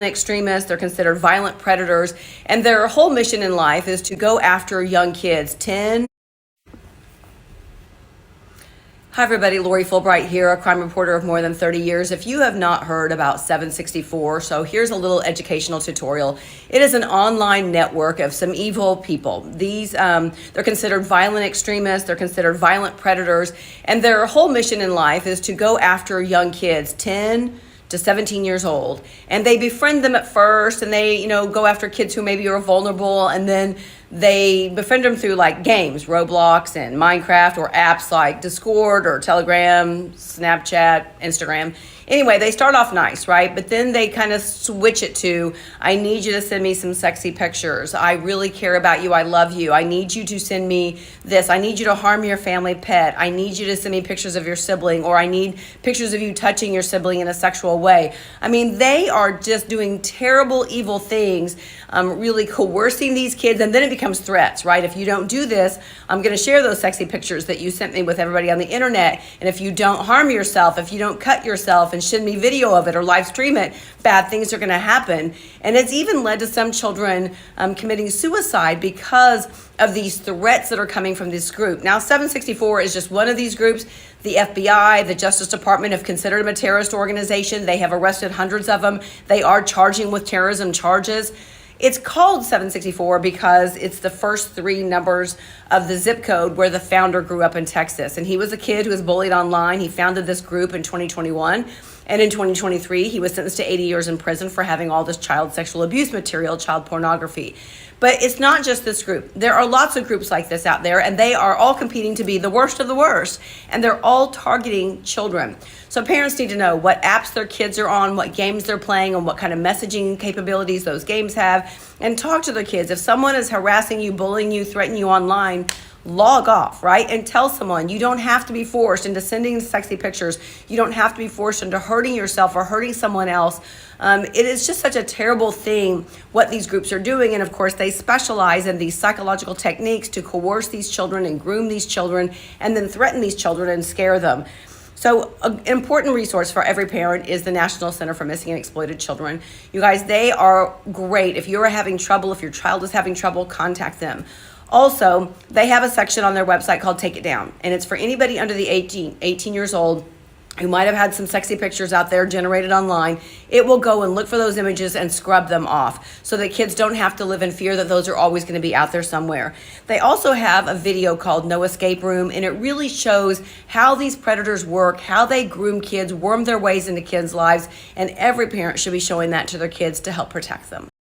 extremists, they're considered violent predators, and their whole mission in life is to go after young kids. Hi everybody, Lori Fulbright here, a crime reporter of more than 30 years. If you have not heard about 764, so here's a little educational tutorial. It is an online network of some evil people. They're considered violent extremists, they're considered violent predators, and their whole mission in life is to go after young kids, 10 to 17 years old. And they befriend them at first, and they, go after kids who maybe are vulnerable, and then they befriend them through like games, Roblox and Minecraft, or apps like Discord or Telegram, Snapchat, Instagram. Anyway, they start off nice, right? But then they kind of switch it to, I need you to send me some sexy pictures. I really care about you. I love you. I need you to send me this. I need you to harm your family pet. I need you to send me pictures of your sibling, or I need pictures of you touching your sibling in a sexual way. I mean, they are just doing terrible, evil things, really coercing these kids, and then it becomes threats, right? If you don't do this, I'm going to share those sexy pictures that you sent me with everybody on the internet. And if you don't harm yourself, if you don't cut yourself and send me video of it or live stream it, bad things are going to happen. And it's even led to some children committing suicide because of these threats that are coming from this group. Now, 764 is just one of these groups. The FBI, the Justice Department have considered them a terrorist organization. They have arrested hundreds of them. They are charging with terrorism charges. It's called 764 because it's the first three numbers of the zip code where the founder grew up in Texas. And he was a kid who was bullied online. He founded this group in 2021. And in 2023, he was sentenced to 80 years in prison for having all this child sexual abuse material, child pornography. But it's not just this group. There are lots of groups like this out there, and they are all competing to be the worst of the worst. And they're all targeting children. So parents need to know what apps their kids are on, what games they're playing, and what kind of messaging capabilities those games have. And talk to their kids. If someone is harassing you, bullying you, threatening you online, log off, right? And tell someone. You don't have to be forced into sending sexy pictures. You don't have to be forced into hurting yourself or hurting someone else. It is just such a terrible thing what these groups are doing. And of course, they specialize in these psychological techniques to coerce these children and groom these children and then threaten these children and scare them. So an important resource for every parent is the National Center for Missing and Exploited Children. You guys, they are great. If you're having trouble, if your child is having trouble, contact them. Also, they have a section on their website called Take It Down, and it's for anybody under the 18 years old who might have had some sexy pictures out there generated online. It will go and look for those images and scrub them off so that kids don't have to live in fear that those are always going to be out there somewhere. They also have a video called No Escape Room, and it really shows how these predators work, how they groom kids, worm their ways into kids' lives, and every parent should be showing that to their kids to help protect them.